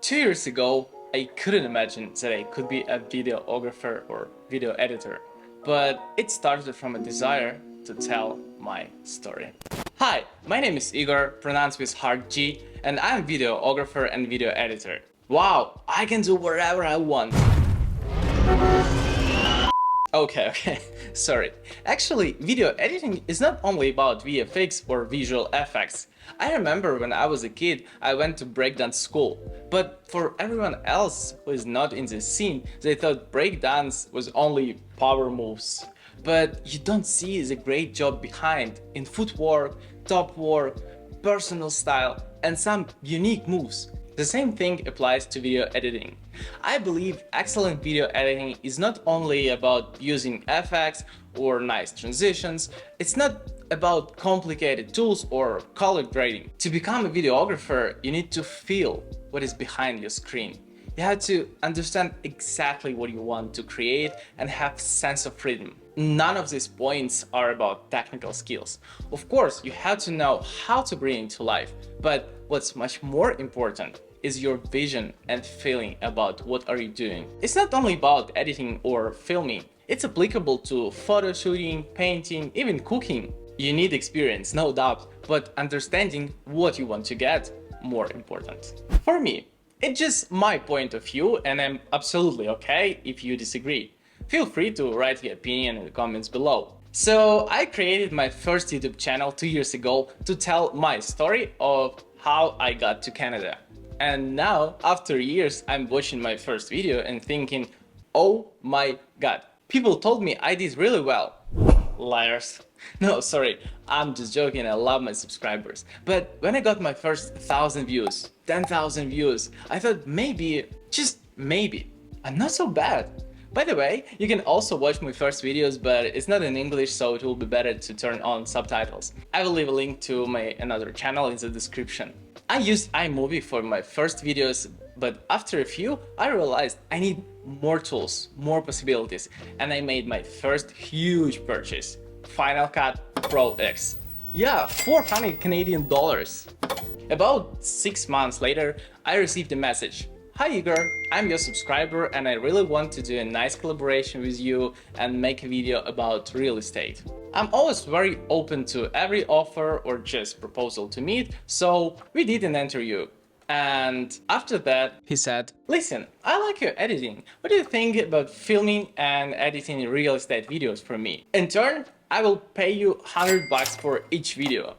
2 years ago, I couldn't imagine that I could be a videographer or video editor, but it started from a desire to tell my story. Hi, my name is Igor, pronounced with hard G, and I'm a videographer and video editor. Wow, I can do whatever I want. Okay, sorry. Actually, video editing is not only about VFX or visual effects. I remember when I was a kid, I went to breakdance school. But for everyone else who is not in the scene, they thought breakdance was only power moves. But you don't see the great job behind in footwork, top work, personal style, and some unique moves. The same thing applies to video editing. I believe excellent video editing is not only about using effects or nice transitions, it's not about complicated tools or color grading. To become a videographer, you need to feel what is behind your screen. You have to understand exactly what you want to create and have sense of freedom. None of these points are about technical skills. Of course, you have to know how to bring it to life, but what's much more important is your vision and feeling about what are you doing. It's not only about editing or filming, it's applicable to photo shooting, painting, even cooking. You need experience, no doubt, but understanding what you want to get, more important. For me, it's just my point of view and I'm absolutely okay if you disagree. Feel free to write your opinion in the comments below. So I created my first YouTube channel 2 years ago to tell my story of how I got to Canada. And now, after years, I'm watching my first video and thinking, oh my god, people told me I did really well. Liars. No, sorry, I'm just joking, I love my subscribers. But when I got my first 1,000 views, 10,000 views, I thought maybe, just maybe, I'm not so bad. By the way, you can also watch my first videos, but it's not in English, so it will be better to turn on subtitles. I will leave a link to my another channel in the description. I used iMovie for my first videos, but after a few, I realized I need more tools, more possibilities, and I made my first huge purchase, Final Cut Pro X. Yeah, 400 Canadian dollars. About 6 months later, I received a message. Hi Igor, I'm your subscriber and I really want to do a nice collaboration with you and make a video about real estate. I'm always very open to every offer or just proposal to meet, so we did an interview. And after that, he said, listen, I like your editing. What do you think about filming and editing real estate videos for me? In turn, I will pay you $100 for each video.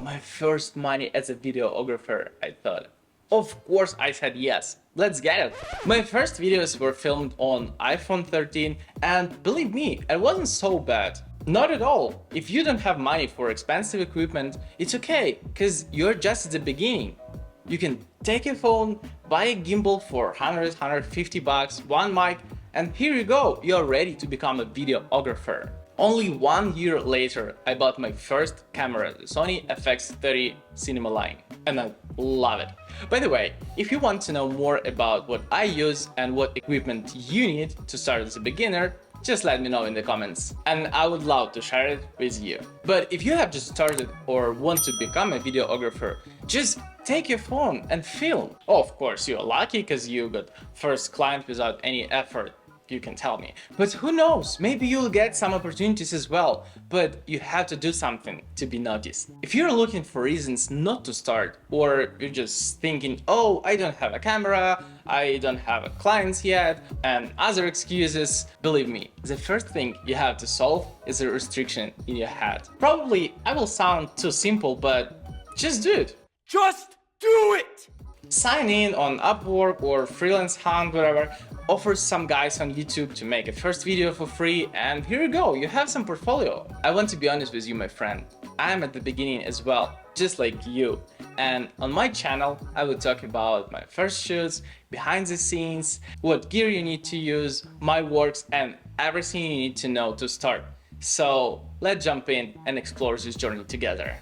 My first money as a videographer, I thought. Of course I said yes, let's get it. My first videos were filmed on iPhone 13 and believe me, it wasn't so bad. Not at all. If you don't have money for expensive equipment, it's okay, cause you're just at the beginning. You can take a phone, buy a gimbal for 100, 150 bucks, one mic, and here you go, you're ready to become a videographer. Only 1 year later, I bought my first camera, the Sony FX30 Cinema Line, and I love it. By the way, if you want to know more about what I use and what equipment you need to start as a beginner, just let me know in the comments, and I would love to share it with you. But if you have just started or want to become a videographer, just take your phone and film. Oh, of course, you're lucky because you got first client without any effort. You can tell me. But who knows, maybe you'll get some opportunities as well, but you have to do something to be noticed. If you're looking for reasons not to start, or you're just thinking, oh, I don't have a camera, I don't have clients yet, and other excuses, believe me, the first thing you have to solve is a restriction in your head. Probably I will sound too simple, but just do it. Just do it! Sign in on Upwork or Freelance Hunt, whatever, offers some guys on YouTube to make a first video for free, and here you go, you have some portfolio. I want to be honest with you, my friend, I'm at the beginning as well, just like you. And on my channel, I will talk about my first shoots, behind the scenes, what gear you need to use, my works, and everything you need to know to start. So let's jump in and explore this journey together.